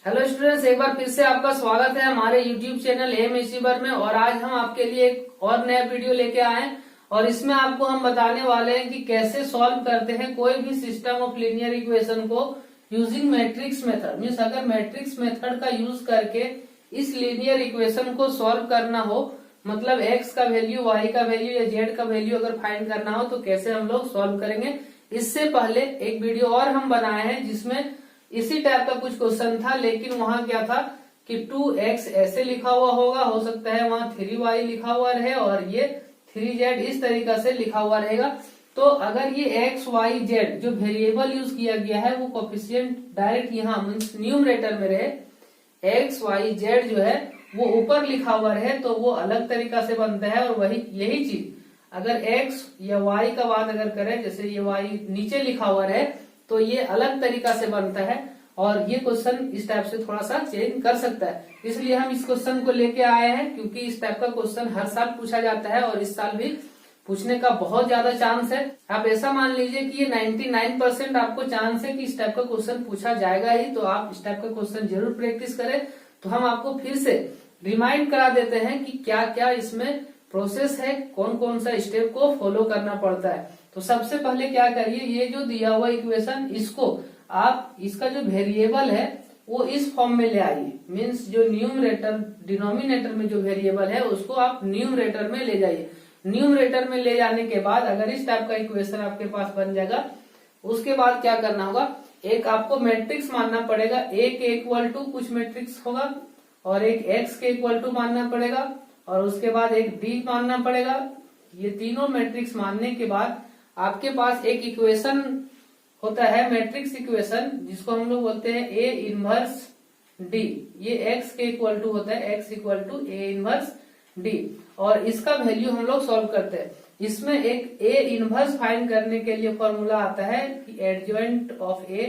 Hello students, एक बार फिर से आपका स्वागत है हमारे यूट्यूब चैनल एम एसीबर में। और आज हम आपके लिए एक और नया वीडियो लेके आए हैं और इसमें आपको हम बताने वाले हैं कि कैसे सॉल्व करते हैं कोई भी सिस्टम ऑफ लीनियर इक्वेशन को यूजिंग मैट्रिक्स मेथड। मीन्स अगर मैट्रिक्स मेथड का यूज करके इस लीनियर इक्वेशन को सॉल्व करना हो, मतलब एक्स का वैल्यू, वाई का वैल्यू या जेड का वैल्यू अगर फाइंड करना हो तो कैसे हम लोग सॉल्व करेंगे। इससे पहले एक वीडियो और हम बनाए हैं जिसमें इसी टाइप का कुछ क्वेश्चन था, लेकिन वहां क्या था कि 2x ऐसे लिखा हुआ होगा, हो सकता है वहां 3y लिखा हुआ रहे और ये 3z इस तरीका से लिखा हुआ रहेगा। तो अगर ये x, y, z जो वेरिएबल यूज किया गया है वो कोफिशिएंट डायरेक्ट यहाँ मीन्स न्यूमरेटर में रहे, x, y, z जो है वो ऊपर लिखा हुआ रहे तो वो अलग तरीका से बनता है। और वही यही चीज अगर x या y का बात अगर करें, जैसे ये y नीचे लिखा हुआ रहे तो ये अलग तरीका से बनता है और ये क्वेश्चन इस टाइप से थोड़ा सा चेंज कर सकता है। इसलिए हम इस क्वेश्चन को लेके आए हैं क्योंकि इस टाइप का क्वेश्चन हर साल पूछा जाता है और इस साल भी पूछने का बहुत ज्यादा चांस है। आप ऐसा मान लीजिए कि ये 99% आपको चांस है कि इस टाइप का क्वेश्चन पूछा जाएगा ही, तो आप इस टाइप का क्वेश्चन जरूर प्रैक्टिस करें। तो हम आपको फिर से रिमाइंड करा देते हैं कि क्या क्या इसमें प्रोसेस है, कौन कौन सा स्टेप को फॉलो करना पड़ता है। तो सबसे पहले क्या करिए, ये जो दिया हुआ इक्वेशन इसको आप इसका जो वेरिएबल है वो इस फॉर्म में ले आइए। मीन्स जो न्यूमरेटर डिनोमिनेटर में जो वेरिएबल है उसको आप न्यूमरेटर में ले जाइए। न्यूमरेटर में ले जाने के बाद अगर इस टाइप का इक्वेशन आपके पास बन जाएगा, उसके बाद क्या करना होगा, एक आपको मैट्रिक्स मानना पड़ेगा। ए के इक्वल टू कुछ मैट्रिक्स होगा और एक एक्स के इक्वल टू मानना पड़ेगा और उसके बाद एक डी मानना पड़ेगा। ये तीनों मैट्रिक्स मानने के बाद आपके पास एक इक्वेशन होता है, मैट्रिक्स इक्वेशन, जिसको हम लोग बोलते हैं ए इनवर्स डी। ये एक्स के इक्वल टू होता है, x equal to A inverse D, और इसका वैल्यू हम लोग सॉल्व करते हैं। इसमें एक ए इनवर्स फाइंड करने के लिए फॉर्मूला आता है कि एडजॉइंट ऑफ ए,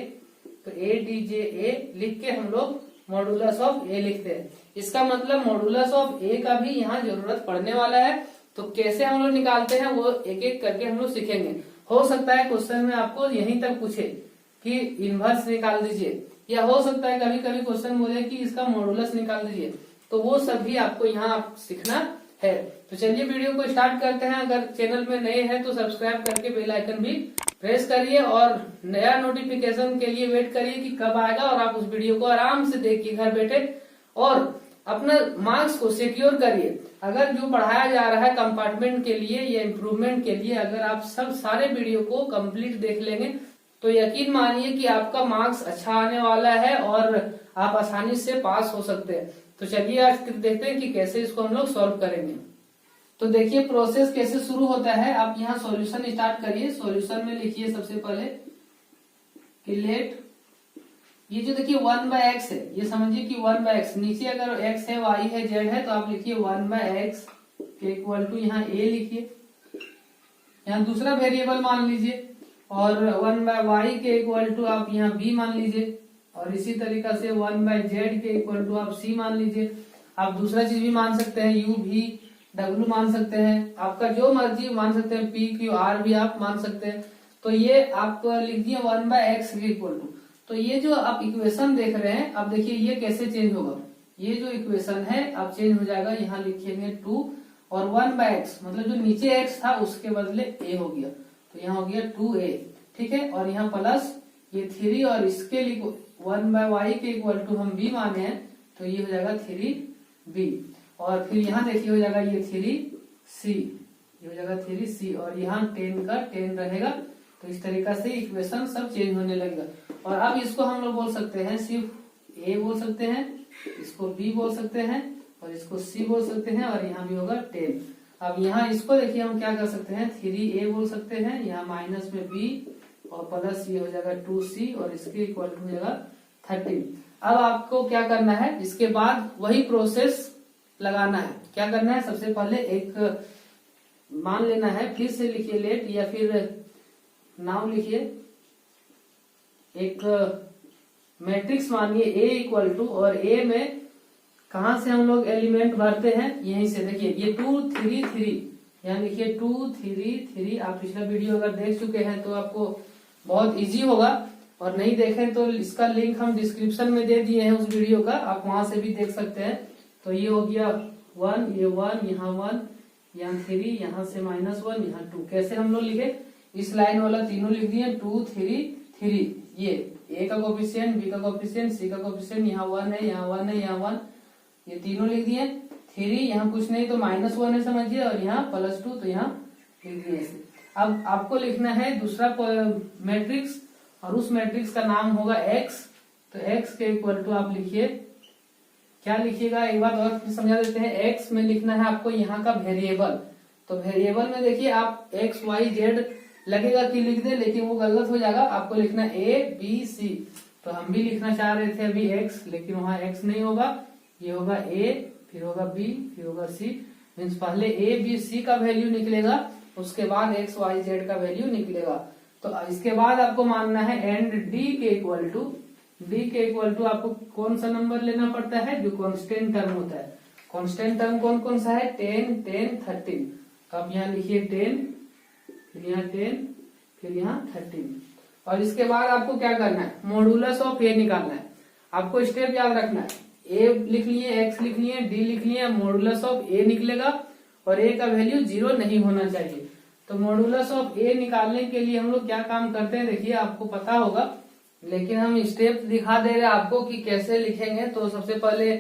तो ए डी जे ए लिख के हम लोग मॉडुलस ऑफ ए लिखते हैं। इसका मतलब मॉडुलस ऑफ ए का भी यहाँ जरूरत पड़ने वाला है। तो कैसे हम लोग निकालते हैं वो एक एक करके हम लोग सीखेंगे। हो सकता है क्वेश्चन में आपको यहीं तक पूछे कि इनवर्स निकाल दीजिए, या हो सकता है कभी कभी क्वेश्चन बोले कि इसका मॉडुलस निकाल दीजिए, तो वो सब भी आपको यहाँ सीखना है। तो चलिए वीडियो को स्टार्ट करते हैं। अगर चैनल में नए हैं तो सब्सक्राइब करके बेल आइकन भी प्रेस करिए और नया नोटिफिकेशन के लिए वेट करिए कि कब आएगा, और आप उस वीडियो को आराम से देखिए घर बैठे और अपना मार्क्स को सिक्योर करिए। अगर जो पढ़ाया जा रहा है कंपार्टमेंट के लिए या इम्प्रूवमेंट के लिए, अगर आप सब सारे वीडियो को कंप्लीट देख लेंगे तो यकीन मानिए कि आपका मार्क्स अच्छा आने वाला है और आप आसानी से पास हो सकते हैं। तो चलिए आज देखते हैं कि कैसे इसको हम लोग सॉल्व करेंगे। तो देखिए प्रोसेस कैसे शुरू होता है। आप यहाँ सॉल्यूशन स्टार्ट करिए। सॉल्यूशन में लिखिए सबसे पहले कि लेट, ये जो देखिए 1/x है, ये समझिए कि 1/x, नीचे अगर x है, y है, z है तो आप लिखिए 1/x के इक्वल टू यहाँ a लिखिए, यहाँ दूसरा वेरिएबल मान लीजिए, और 1/y के इक्वल टू आप यहाँ b मान लीजिए, और इसी तरीका से 1/z के इक्वल टू आप c मान लीजिए। आप दूसरा चीज भी मान सकते हैं, u v w मान सकते हैं, आपका जो मर्जी मान सकते हैं, p q r भी आप मान सकते हैं। तो ये आप लिख दिए 1/x के इक्वल टू। तो ये जो आप इक्वेशन देख रहे हैं, अब देखिए ये कैसे चेंज होगा। ये जो इक्वेशन है अब चेंज हो जाएगा, यहाँ लिखेंगे 2 और 1/x, मतलब जो नीचे x था उसके बदले a हो गया, तो यहाँ हो गया 2a, ठीक है। और यहाँ प्लस ये 3 और इसके लिए 1/y के इक्वल टू हम b माने हैं तो ये हो जाएगा 3b, और फिर यहाँ देखिए हो जाएगा ये 3c, ये हो जाएगा 3c, और यहाँ 10 का 10 रहेगा। तो इस तरीका से इक्वेशन सब चेंज होने लगेगा। और अब इसको हम लोग बोल सकते हैं, सिर्फ a बोल सकते हैं, इसको b बोल सकते हैं और इसको c बोल सकते हैं, और यहाँ भी होगा 10। अब यहाँ इसको देखिए हम क्या कर सकते हैं, 3a बोल सकते हैं, यहाँ माइनस में b और प्लस ये हो जाएगा 2c और इसके इक्वल टू हो जाएगा 13। अब आपको क्या करना है, इसके बाद वही प्रोसेस लगाना है। क्या करना है, सबसे पहले एक मान लेना है, फिर से लिखिए लेट या फिर नाउ लिखिए, एक मैट्रिक्स मानिए A इक्वल टू, और A में कहा से हम लोग एलिमेंट भरते हैं, यहीं से। देखिए ये 2 3 3, यहाँ लिखिए 2 3 3। आप पिछला वीडियो अगर देख चुके हैं तो आपको बहुत इजी होगा। और नहीं देखें तो इसका लिंक हम डिस्क्रिप्शन में दे दिए हैं उस वीडियो का, आप वहां से भी देख सकते हैं। तो ये हो गया 1, ये 1, यहाँ 1, यहाँ 3, यहाँ से -1, यहाँ 2। कैसे हम लोग लिखे, इस लाइन वाला तीनों लिख दिए 2 3 3। ये ए का कोफिशिएंट, बी का कोफिशिएंट, सी का कोफिशिएंट, यहाँ 1 है, यहाँ 1 है, यहाँ 1, ये तीनों लिख दिए। 3 यहाँ कुछ नहीं तो -1 है समझिए, और यहाँ +2 तो यहाँ लिख दिए ऐसे। अब आपको लिखना है दूसरा मैट्रिक्स, और उस मैट्रिक्स का नाम होगा x। तो x के इक्वल टू आप लिखिए, क्या लिखिएगा एक बात और समझा देते हैं। x में लिखना है आपको यहाँ का वेरिएबल। तो वेरिएबल में देखिए आप x y z लगेगा कि लिख दे, लेकिन वो गलत हो जाएगा। आपको लिखना a b c। तो हम भी लिखना चाह रहे थे अभी x, लेकिन वहां x नहीं होगा, ये होगा a, फिर होगा b, फिर होगा c। मीन्स पहले a b c का वैल्यू निकलेगा, उसके बाद x y z का वैल्यू निकलेगा। तो इसके बाद आपको मानना है एंड d के इक्वल टू आपको कौन सा नंबर लेना पड़ता है, जो कांस्टेंट टर्म होता है। कांस्टेंट टर्म कौन कौन सा है, 10 10 13। तो आप यहाँ लिखिए 10, फिर यहाँ 10, फिर यहाँ 13। और इसके बाद आपको क्या करना है, मॉडुलस ऑफ ए निकालना है। आपको स्टेप याद रखना है, ए लिख लिए, एक्स लिख लिए, डी लिख लिए, मॉडुलस ऑफ ए निकलेगा और ए का वैल्यू 0 नहीं होना चाहिए। तो मॉडुलस ऑफ ए निकालने के लिए हम लोग क्या काम करते हैं, देखिए आपको पता होगा, लेकिन हम स्टेप दिखा दे रहे हैं आपको कि कैसे लिखेंगे। तो सबसे पहले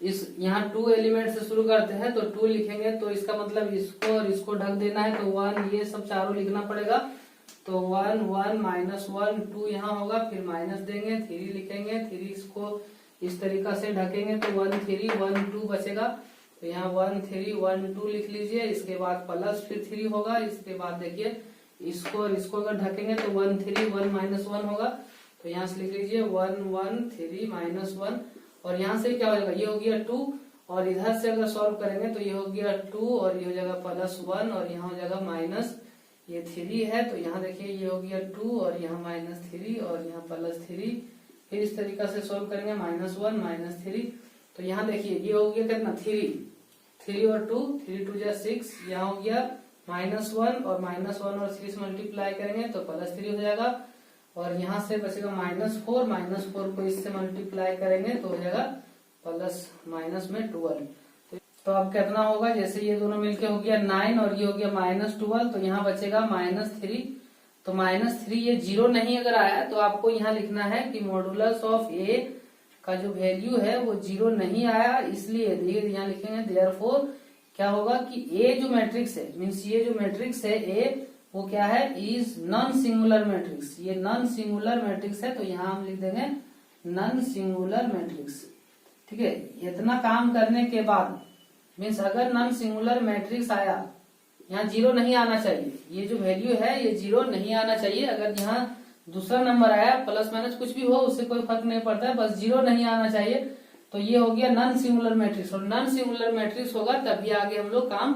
इस यहाँ 2 एलिमेंट से शुरू करते हैं, तो 2 लिखेंगे, तो इसका मतलब इसको और इसको ढक देना है, तो 1 ये सब चारों लिखना पड़ेगा। तो 1 1 -1 2 यहाँ होगा, फिर माइनस देंगे, 3 लिखेंगे, 3 इसको इस तरीका से ढकेंगे, तो 1 3 1 2 बचेगा। तो यहाँ 1 3 1 2 लिख लीजिए, इसके बाद प्लस फिर 3 होगा, इसके बाद देखिए इसको और इसको अगर ढकेंगे तो 1 3 1 -1 होगा। तो यहाँ से लिख लीजिए 1 1 3 -1, और यहाँ से क्या हो जाएगा, ये हो गया 2, और इधर से अगर सॉल्व करेंगे तो ये हो गया 2, और ये हो जाएगा +1, और यहाँ हो जाएगा माइनस, ये 3 है, तो यहाँ देखिए ये हो गया 2, और यहाँ -3, और यहाँ +3। फिर इस तरीका से सॉल्व करेंगे, -1 -3। तो यहाँ देखिए ये हो गया कितना, 3 और 2, 3 2 जा 6, यहाँ हो गया -1, और -1 और 3 से मल्टीप्लाई करेंगे तो +3 हो जाएगा, और यहाँ से बचेगा -4 को इससे मल्टीप्लाई करेंगे तो हो जाएगा प्लस माइनस में 12। तो अब कितना होगा, जैसे ये दोनों मिलके हो गया 9, और ये हो गया -12, तो यहाँ बचेगा -3। तो -3 ये 0 नहीं अगर आया तो आपको यहाँ लिखना है कि मॉडुलस ऑफ ए का जो वैल्यू है वो 0 नहीं आया, इसलिए यहाँ लिखेंगे देयरफॉर क्या होगा कि ए जो मैट्रिक्स है, मीन्स ये जो मैट्रिक्स है ए, वो क्या है, इज नॉन सिंगुलर मैट्रिक्स। ये नॉन सिंगुलर मैट्रिक्स है, तो यहाँ हम लिख देंगे नॉन सिंगुलर मैट्रिक्स। ठीक है, इतना काम करने के बाद मीन्स अगर नॉन सिंगुलर मैट्रिक्स आया, यहाँ 0 नहीं आना चाहिए, ये जो वैल्यू है ये 0 नहीं आना चाहिए। अगर यहाँ दूसरा नंबर आया, प्लस माइनस कुछ भी हो उससे कोई फर्क नहीं पड़ता है, बस 0 नहीं आना चाहिए। तो ये हो गया नॉन सिंगुलर मैट्रिक्स, और नॉन सिंगुलर मैट्रिक्स होगा तभी आगे हम लोग काम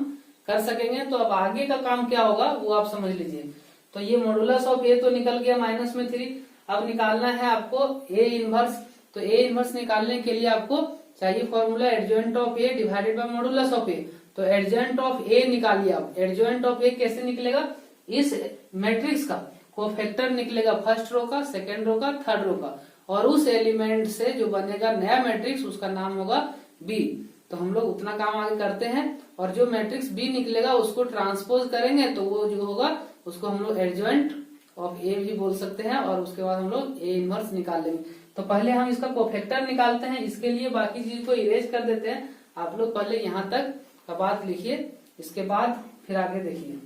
कर सकेंगे। तो अब आगे का काम क्या होगा वो आप समझ लीजिए। तो ये मॉडुलस ऑफ ए तो निकल गया -3। अब निकालना है आपको ए इनवर्स। तो ए इनवर्स निकालने के लिए आपको चाहिए formula adjoint of A divided by modulus of A. तो एडजॉइंट ऑफ ए निकालिए आप। एडजॉइंट ऑफ ए कैसे निकलेगा, इस मैट्रिक्स का कोफैक्टर निकलेगा फर्स्ट रो का, सेकेंड रो का, थर्ड रो का, और उस एलिमेंट से जो बनेगा नया मैट्रिक्स उसका नाम होगा बी। तो हम लोग उतना काम आगे करते हैं, और जो मैट्रिक्स बी निकलेगा उसको ट्रांसपोज करेंगे तो वो जो होगा उसको हम लोग एडजॉइंट ऑफ ए भी बोल सकते हैं, और उसके बाद हम लोग ए इनवर्स निकाल लेंगे। तो पहले हम इसका कोफैक्टर निकालते हैं, इसके लिए बाकी चीज को इरेज कर देते हैं। आप लोग पहले यहाँ तक का बात लिखिए, इसके बाद फिर आगे देखिए।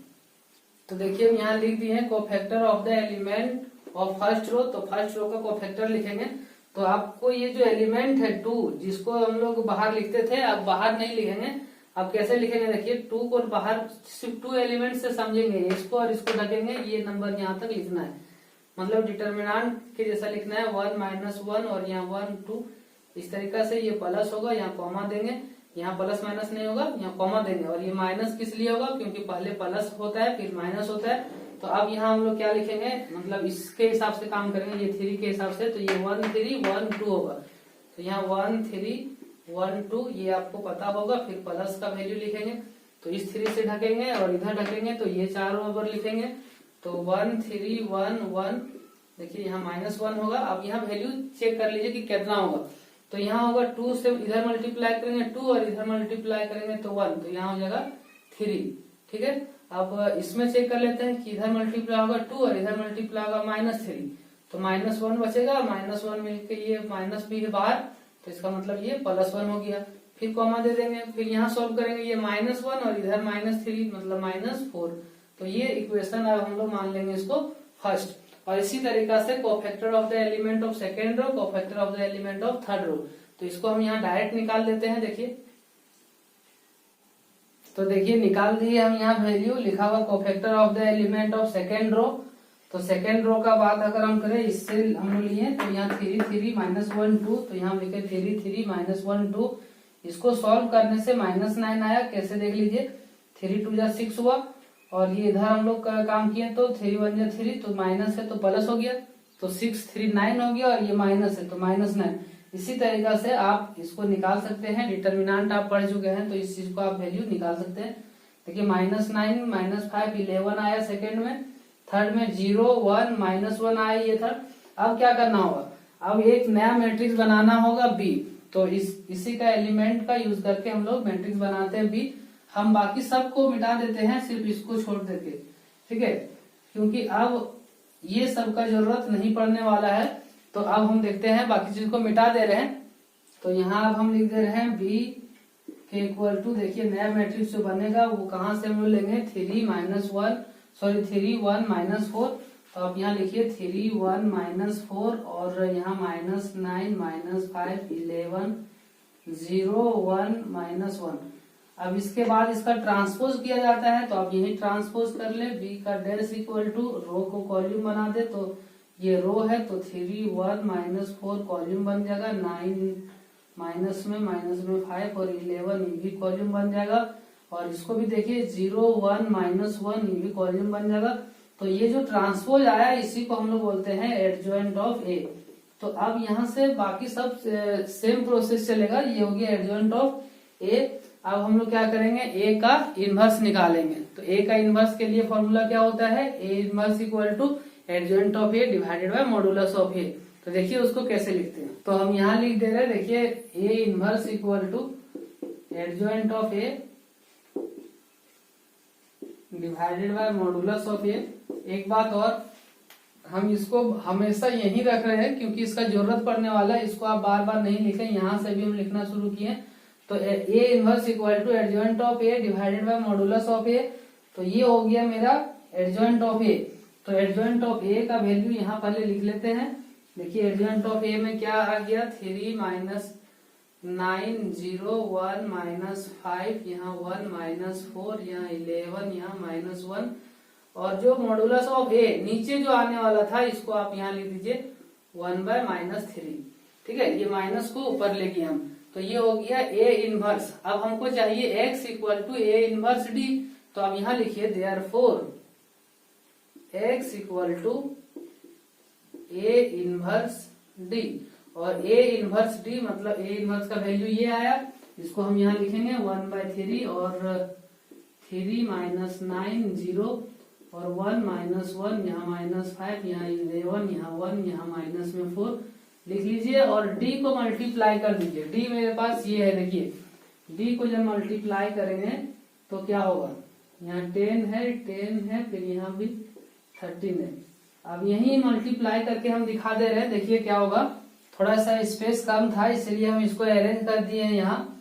तो देखिए हम यहाँ लिख दिए हैं cofactor of the element of first row. तो फर्स्ट रो का कोफैक्टर लिखेंगे, तो आपको ये जो एलिमेंट है 2, जिसको हम लोग बाहर लिखते थे, अब बाहर नहीं लिखेंगे। अब कैसे लिखेंगे, देखिए 2 को बाहर सिर्फ 2 एलिमेंट से समझेंगे, इसको और इसको ढकेंगे, ये नंबर यहाँ तक लिखना है, मतलब डिटर्मिनेंट के जैसा लिखना है, 1 -1 और यहाँ 1 2 इस तरीका से। ये प्लस होगा, यहाँ कॉमा देंगे, यहाँ प्लस माइनस नहीं होगा, यहाँ कॉमा देंगे, और ये माइनस किस लिए होगा, क्योंकि पहले प्लस होता है फिर माइनस होता है। तो अब यहाँ हम लोग क्या लिखेंगे, मतलब इसके हिसाब से काम करेंगे, ये 3 के हिसाब से। तो ये 1 3 1 2 होगा, तो यहाँ 1 3 1 2 ये आपको पता होगा। फिर प्लस का वैल्यू लिखेंगे, तो इस 3 से ढकेंगे और इधर ढकेंगे, तो ये चारों ओवर लिखेंगे। तो 1 3 1 1 देखिए यहाँ -1 होगा। अब यहाँ वैल्यू चेक कर लीजिए कि कितना होगा। तो यहाँ होगा 2 से इधर मल्टीप्लाई करेंगे 2 और इधर मल्टीप्लाई करेंगे तो 1, तो यहाँ हो जाएगा 3। ठीक है, अब इसमें चेक कर लेते हैं कि इधर मल्टीप्लाई होगा 2 और इधर मल्टीप्लाई होगा -3, तो -1 बचेगा। -1 मिलके ये माइनस भी है बाहर, तो इसका मतलब ये +1 हो गया। फिर कॉमा दे देंगे, फिर यहाँ सॉल्व करेंगे, ये -1 और इधर -3 मतलब -4। तो ये इक्वेशन अब हम लोग मान लेंगे इसको फर्स्ट। और इसी तरीका से cofactor of the element of second row, cofactor of the element of third row, तो इसको हम यहाँ डायरेक्ट निकाल लेते हैं। देखिए, तो देखिए निकाल दिए हम यहाँ वैल्यू, लिखा हुआ cofactor of the element of second row. तो सेकेंड रो का बात अगर हम करें, इससे हम लोग लिए तो यहाँ 3 3 -1 2, तो यहाँ लिखे 3 3 -1 2। इसको सॉल्व करने से -9 आया। कैसे देख लीजिए, 3 2 जा 6 हुआ और ये इधर हम लोग काम किए तो 3 1 जा 3, तो माइनस है तो प्लस हो गया, तो 6 3 9 हो गया और ये माइनस है तो -9। इसी तरीका से आप इसको निकाल सकते हैं। डिटर्मिनेंट आप पढ़ चुके हैं तो इस चीज को आप वैल्यू निकाल सकते हैं। देखिए -9 -5 11 आया सेकेंड में, थर्ड में 0 1 -1 आया ये थर्ड। अब क्या करना होगा, अब एक नया मैट्रिक्स बनाना होगा बी। तो इसी का एलिमेंट का यूज करके हम लोग मैट्रिक्स बनाते हैं बी। हम बाकी सबको मिटा देते हैं, सिर्फ इसको छोड़ देके, ठीक है, क्योंकि अब ये सब का जरूरत नहीं पड़ने वाला है। तो अब हम देखते हैं, बाकी चीज को मिटा दे रहे हैं। तो यहाँ अब हम लिख दे रहे हैं बी के इक्वल टू, देखिए नया मैट्रिक्स जो बनेगा वो कहाँ से हम लोग लेंगे, 3 1 -4। तो आप यहाँ लिखिए 3 1 -4 और यहाँ -9 -5 11 0 1 -1। अब इसके बाद इसका ट्रांसपोज किया जाता है, तो आप यही ट्रांसपोज कर ले। बी का डेस इक्वल टू, रो को कॉलम बना दे, तो ये रो है तो 3 1 -4 कॉलम बन जाएगा, 9 माइनस में 5 और 11 ये भी कॉलम बन जाएगा। और इसको भी देखिए 0 1 -1 ये भी कॉलम बन जाएगा। तो ये जो ट्रांसपोज आया इसी को हम लोग बोलते हैं एडजॉइंट ऑफ ए। तो अब यहाँ से बाकी सब सेम प्रोसेस चलेगा। ये हो गया एडजॉइंट ऑफ ए। अब हम लोग क्या करेंगे, ए का इनवर्स निकालेंगे। तो ए का इनवर्स के लिए फॉर्मूला क्या होता है, A inverse equal to adjoint of A divided by modulus of A. तो देखिए उसको कैसे लिखते हैं, तो हम यहाँ लिख दे रहे हैं, देखिए A inverse equal to adjoint of A divided by modulus of A. एक बात और, हम इसको हमेशा यही रख रहे हैं क्योंकि इसका जरूरत पड़ने वाला है। इसको आप बार बार नहीं लिखें, यहाँ से भी हम लिखना शुरू किए। तो A inverse equal to adjoint of A divided by modulus of A. तो ये हो गया मेरा एडजॉइंट ऑफ ए। तो एडजॉइंट ऑफ ए का वैल्यू यहाँ पहले लिख लेते हैं। देखिए एडजॉइंट ऑफ ए में क्या आ गया, 3 -9 0 1 -5, यहाँ 1 -4, यहाँ 11, यहाँ -1। और जो मॉडुलस ऑफ ए नीचे जो आने वाला था इसको आप यहाँ लिख दीजिए 1/-3। ठीक है, ये माइनस को ऊपर लेके हम, तो ये हो गया ए इनवर्स। अब हमको चाहिए x equal to A inverse D. तो अब यहाँ लिखिए therefore x equal to A inverse D. और ए इनवर्स डी मतलब ए इनवर्स का वैल्यू ये आया, इसको हम यहाँ लिखेंगे 1/3 और 3 -9 0 और 1 -1, यहाँ -5, यहाँ 11, यहाँ 1, यहाँ माइनस में 4 लिख लीजिए। और d को मल्टीप्लाई कर दीजिए। d मेरे पास ये है, देखिए d को जब मल्टीप्लाई करेंगे तो क्या होगा, यहाँ 10 है, फिर यहाँ भी 13 है। अब यही मल्टीप्लाई करके हम दिखा दे रहे हैं। देखिए क्या होगा, थोड़ा सा स्पेस कम था इसलिए हम इसको अरेंज कर दिए हैं। यहाँ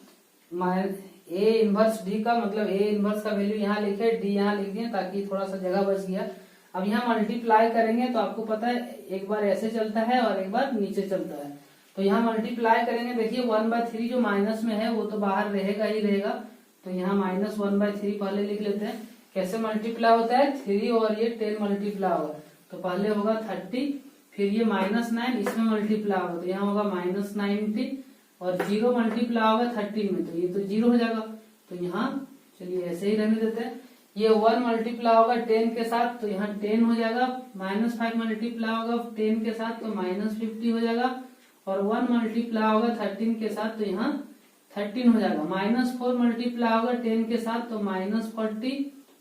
ए इनवर्स डी का मतलब ए इनवर्स का वैल्यू यहाँ लिखे, डी यहाँ लिख दिए ताकि थोड़ा सा जगह बच गया। अब यहाँ मल्टीप्लाई करेंगे तो आपको पता है एक बार ऐसे चलता है और एक बार नीचे चलता है। तो यहाँ मल्टीप्लाई करेंगे, देखिए 1/3 जो माइनस में है वो तो बाहर रहेगा ही रहेगा। तो यहाँ -1/3 पहले लिख लेते हैं। कैसे मल्टीप्लाई होता है, 3 और ये 10 मल्टीप्लाई होगा। तो पहले होगा 30, फिर ये -9 इसमें मल्टीप्लाई होगा, तो यहाँ होगा -90 और 0 मल्टीप्लाई होगा 13 में, तो ये तो 0 हो जाएगा। तो यहाँ चलिए ऐसे ही रहने देते हैं। ये 1 मल्टीप्लाई होगा 10 के साथ, तो यहाँ 10 हो जाएगा। -5 मल्टीप्लाई होगा 10 के साथ, तो -50 हो जाएगा। और 1 मल्टीप्लाई होगा 13 के साथ, तो यहाँ 13 हो जाएगा। -4 मल्टीप्लाई होगा 10 के साथ, तो -40,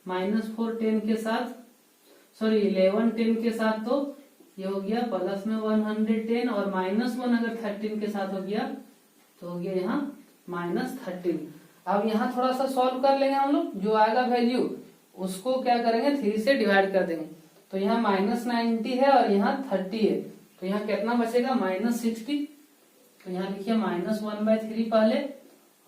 -4 10 के साथ, सॉरी 11 10 के साथ, तो ये हो गया प्लस में 110 और -1 अगर 13 के साथ हो गया तो हो गया यहाँ -13। अब यहाँ थोड़ा सा सॉल्व कर लेंगे हम लोग, जो आएगा वैल्यू उसको क्या करेंगे 3 से डिवाइड कर देंगे। तो यहाँ -90 है और यहाँ 30 है, तो यहाँ कितना बचेगा -60। तो यहाँ लिखिए -1/3 पहले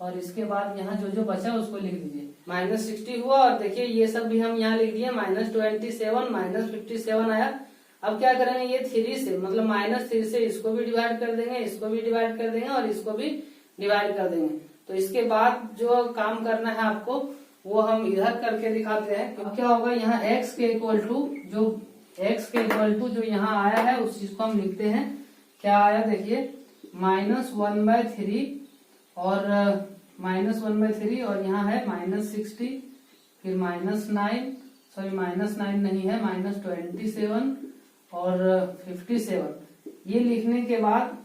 और इसके बाद यहाँ जो जो बचा उसको लिख दीजिए। -60 हुआ और देखिए ये सब भी हम यहाँ लिख दिए, -27 -57 आया। अब क्या करेंगे, ये 3 से मतलब -3 से इसको भी डिवाइड कर देंगे, इसको भी डिवाइड कर देंगे और इसको भी डिवाइड कर देंगे। तो इसके बाद जो काम करना है आपको वो हम इधर करके दिखाते हैं। तो क्या होगा, यहाँ x के इक्वल टू जो यहाँ आया है उस चीज को हम लिखते हैं। क्या आया देखिए, -1/3 और -1/3 और यहाँ है -60, फिर -9 नहीं है -27 और 57। ये लिखने के बाद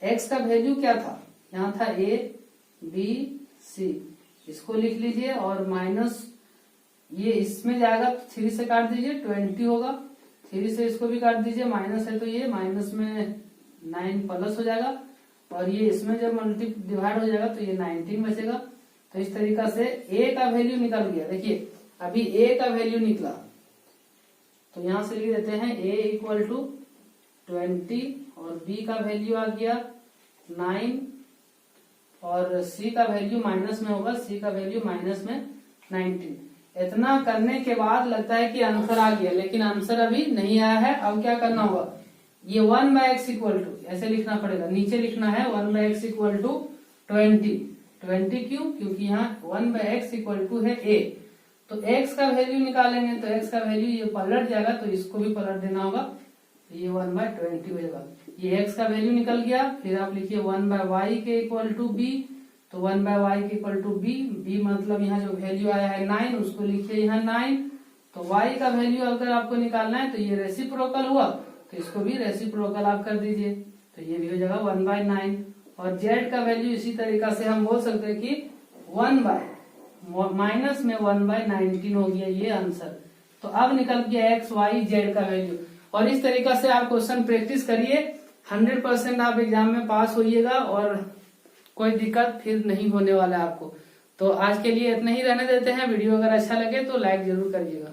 x का वैल्यू क्या था, यहाँ था a b c, इसको लिख लीजिए और माइनस ये इसमें जाएगा तो 3 से काट दीजिए 20 होगा, 3 से इसको भी काट दीजिए, माइनस है तो ये माइनस में 9 प्लस हो जाएगा और ये इसमें जब डिवाइड हो जाएगा तो ये 19 बचेगा। तो इस तरीका से a का वैल्यू निकल गया। देखिए अभी a का वैल्यू निकला तो यहाँ से लिख देते हैं a इक्वल टू 20 और b का वैल्यू आ गया 9 और c का वैल्यू माइनस में होगा, c का वैल्यू माइनस में 19। इतना करने के बाद लगता है कि आंसर आ गया, लेकिन आंसर अभी नहीं आया है। अब क्या करना होगा, ये 1/x इक्वल टू ऐसे लिखना पड़ेगा, नीचे लिखना है 1/x इक्वल टू 20 क्यों, क्योंकि यहाँ 1/x इक्वल टू है a। तो x का वैल्यू निकालेंगे तो x का वैल्यू ये पलट जाएगा तो इसको भी पलट देना होगा, तो ये 1/20 हो जाएगा। ये x का वैल्यू निकल गया। फिर आप लिखिए 1/y के इक्वल टू b, तो 1/y के इक्वल टू b मतलब यहाँ जो वैल्यू आया है 9 उसको लिखिए यहाँ 9। तो y का वैल्यू अगर आपको निकालना है तो ये रेसिप्रोकल हुआ तो इसको भी रेसिप्रोकल आप कर दीजिए, तो ये भी हो जाएगा 1/9। और z का वैल्यू इसी तरीका से हम बोल सकते हैं कि माइनस में 1/19 हो गया ये आंसर। तो अब निकल गया x y z का वैल्यू। और इस तरीका से आप क्वेश्चन प्रैक्टिस करिए, 100% आप एग्जाम में पास होइएगा और कोई दिक्कत फिर नहीं होने वाला है आपको। तो आज के लिए इतना ही रहने देते हैं। वीडियो अगर अच्छा लगे तो लाइक जरूर करिएगा।